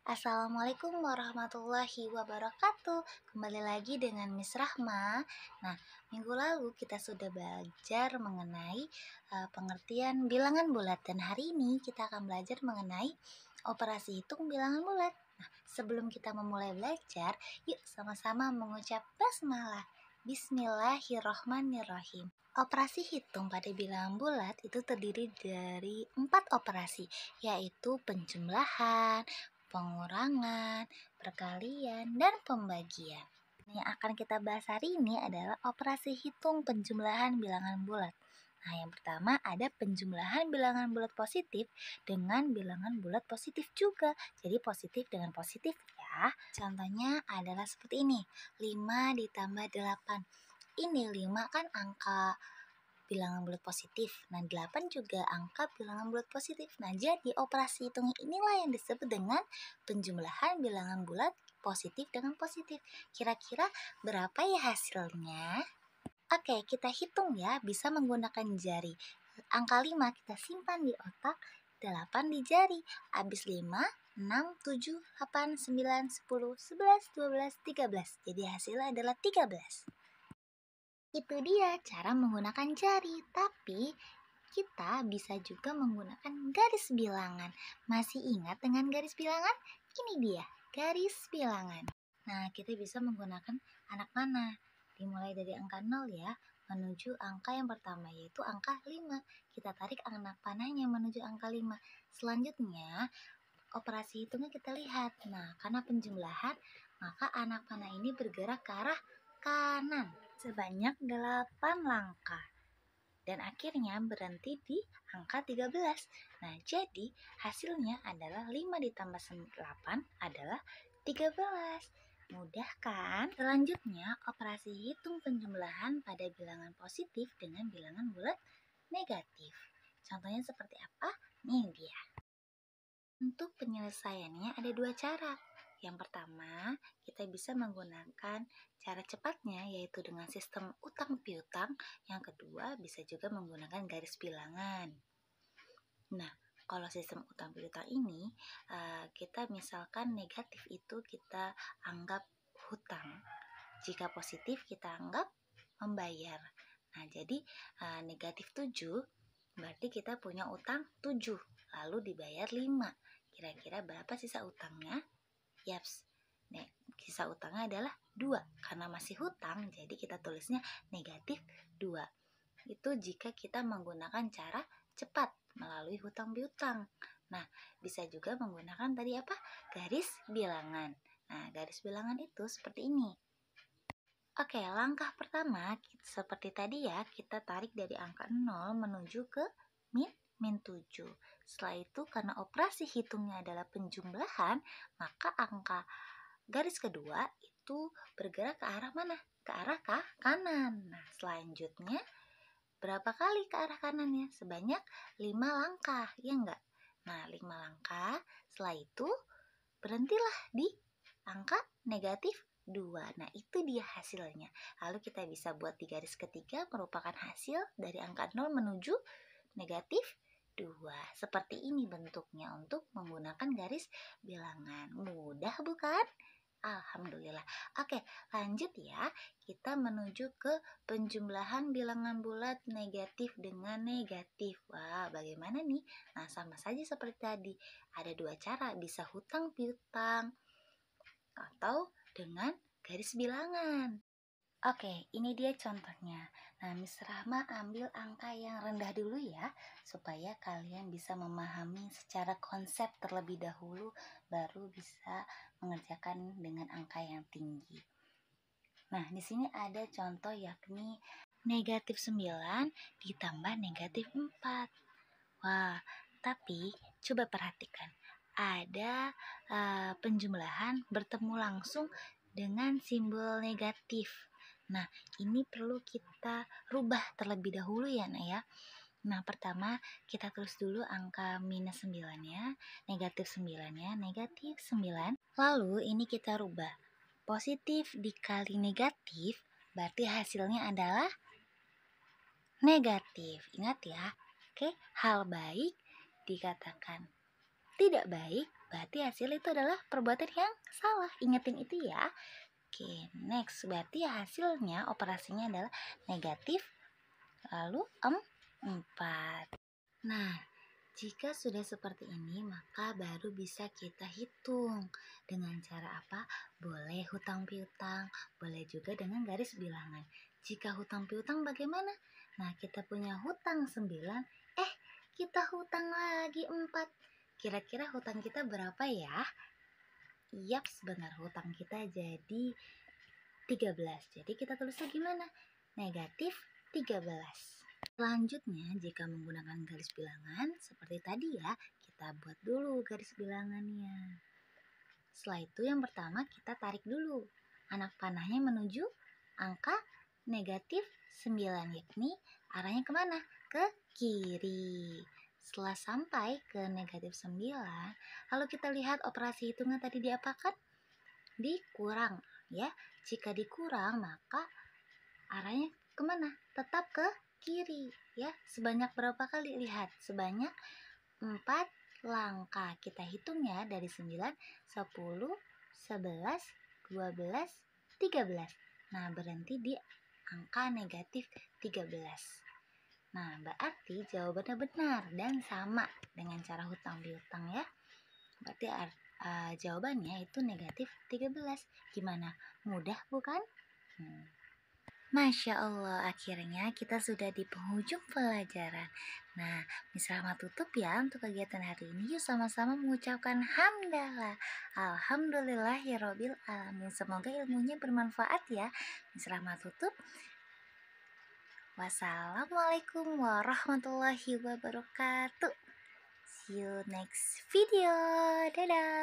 Assalamualaikum warahmatullahi wabarakatuh. Kembali lagi dengan Miss Rahma. Nah, minggu lalu kita sudah belajar mengenai pengertian bilangan bulat, dan hari ini kita akan belajar mengenai operasi hitung bilangan bulat. Nah, sebelum kita memulai belajar, yuk sama-sama mengucap basmalah. Bismillahirrohmanirrohim. Operasi hitung pada bilangan bulat itu terdiri dari 4 operasi, yaitu penjumlahan, pengurangan, perkalian, dan pembagian. Yang akan kita bahas hari ini adalah operasi hitung penjumlahan bilangan bulat. Nah, yang pertama ada penjumlahan bilangan bulat positif dengan bilangan bulat positif juga. Jadi positif dengan positif ya. Contohnya adalah seperti ini. 5 ditambah 8. Ini 5 kan angka bilangan bulat positif. Nah, 8 juga angka bilangan bulat positif. Nah, jadi operasi hitung inilah yang disebut dengan penjumlahan bilangan bulat positif dengan positif. Kira-kira berapa ya hasilnya? Oke, kita hitung ya, bisa menggunakan jari. Angka 5 kita simpan di otak, 8 di jari. Habis 5, 6, 7, 8, 9, 10, 11, 12, 13. Jadi hasilnya adalah 13. Itu dia cara menggunakan jari, tapi kita bisa juga menggunakan garis bilangan. Masih ingat dengan garis bilangan? Ini dia, garis bilangan. Nah, kita bisa menggunakan anak panah. Dimulai dari angka 0 ya, menuju angka yang pertama, yaitu angka 5. Kita tarik anak panahnya menuju angka 5. Selanjutnya, operasi hitungnya kita lihat. Nah, karena penjumlahan, maka anak panah ini bergerak ke arah kanan sebanyak 8 langkah dan akhirnya berhenti di angka 13. Nah, jadi hasilnya adalah 5 ditambah 8 adalah 13. Mudah kan? Selanjutnya, operasi hitung penjumlahan pada bilangan positif dengan bilangan bulat negatif. Contohnya seperti apa? Nih dia. Untuk penyelesaiannya ada 2 cara. Yang pertama, kita bisa menggunakan cara cepatnya, yaitu dengan sistem utang piutang. Yang kedua, bisa juga menggunakan garis bilangan. Nah, kalau sistem utang piutang ini, kita misalkan negatif itu kita anggap hutang. Jika positif kita anggap membayar. Nah, jadi negatif 7 berarti kita punya utang 7, lalu dibayar 5. Kira-kira berapa sisa utangnya? Yaps, sisa utangnya adalah 2. Karena masih hutang, jadi kita tulisnya negatif 2. Itu jika kita menggunakan cara cepat melalui hutang piutang. Nah, bisa juga menggunakan tadi apa? Garis bilangan. Nah, garis bilangan itu seperti ini. Oke, langkah pertama seperti tadi ya, kita tarik dari angka 0 menuju ke min 7. Setelah itu karena operasi hitungnya adalah penjumlahan, maka angka garis kedua itu bergerak ke arah mana? Ke arah kanan. Nah, selanjutnya berapa kali ke arah kanannya? Sebanyak 5 langkah, ya enggak? Nah, 5 langkah. Setelah itu berhentilah di angka negatif 2. Nah, itu dia hasilnya. Lalu kita bisa buat di garis ketiga merupakan hasil dari angka 0 menuju negatif 2. Seperti ini bentuknya untuk menggunakan garis bilangan. Mudah bukan? Alhamdulillah. Oke, lanjut ya. Kita menuju ke penjumlahan bilangan bulat negatif dengan negatif. Wah, bagaimana nih? Nah, sama saja seperti tadi. Ada 2 cara, bisa hutang piutang atau dengan garis bilangan. Oke, ini dia contohnya. Nah, Miss Rahma ambil angka yang rendah dulu ya, supaya kalian bisa memahami secara konsep terlebih dahulu, baru bisa mengerjakan dengan angka yang tinggi. Nah, di sini ada contoh yakni negatif 9 ditambah negatif 4. Wah, tapi coba perhatikan. Ada penjumlahan bertemu langsung dengan simbol negatif. Nah, ini perlu kita rubah terlebih dahulu ya, Nak ya. Nah, pertama kita tulis dulu angka minus 9-nya, negatif 9-nya, negatif 9. Lalu ini kita rubah. Positif dikali negatif, berarti hasilnya adalah negatif. Ingat ya. Oke, hal baik dikatakan tidak baik berarti hasil itu adalah perbuatan yang salah. Ingetin itu ya. Oke, next. Berarti hasilnya operasinya adalah negatif, lalu 4. Nah, jika sudah seperti ini, maka baru bisa kita hitung. Dengan cara apa? Boleh hutang piutang, boleh juga dengan garis bilangan. Jika hutang piutang bagaimana? Nah, kita punya hutang 9, kita hutang lagi 4. Kira-kira hutang kita berapa ya? Yaps, benar, hutang kita jadi 13. Jadi kita tulisnya gimana? Negatif 13. Selanjutnya, jika menggunakan garis bilangan, seperti tadi ya, kita buat dulu garis bilangannya. Setelah itu yang pertama kita tarik dulu. Anak panahnya menuju angka negatif 9, yakni arahnya kemana? Ke kiri. Setelah sampai ke negatif 9, lalu kita lihat operasi hitungan tadi diapakan? Dikurang ya. Jika dikurang maka arahnya kemana? Tetap ke kiri ya. Sebanyak berapa kali? Lihat, sebanyak 4 langkah. Kita hitung ya dari 9, 10, 11, 12, 13. Nah, berhenti di angka negatif 13. Nah, berarti jawabannya benar dan sama dengan cara hutang piutang ya. Berarti jawabannya itu negatif 13. Gimana? Mudah bukan? Masya Allah, akhirnya kita sudah di penghujung pelajaran. Nah, Miss Rahma tutup ya untuk kegiatan hari ini. Yuk sama-sama mengucapkan hamdalah. Alhamdulillahirobbil alamin. Semoga ilmunya bermanfaat ya. Miss Rahma tutup. Wassalamualaikum warahmatullahi wabarakatuh. See you next video. Dadah.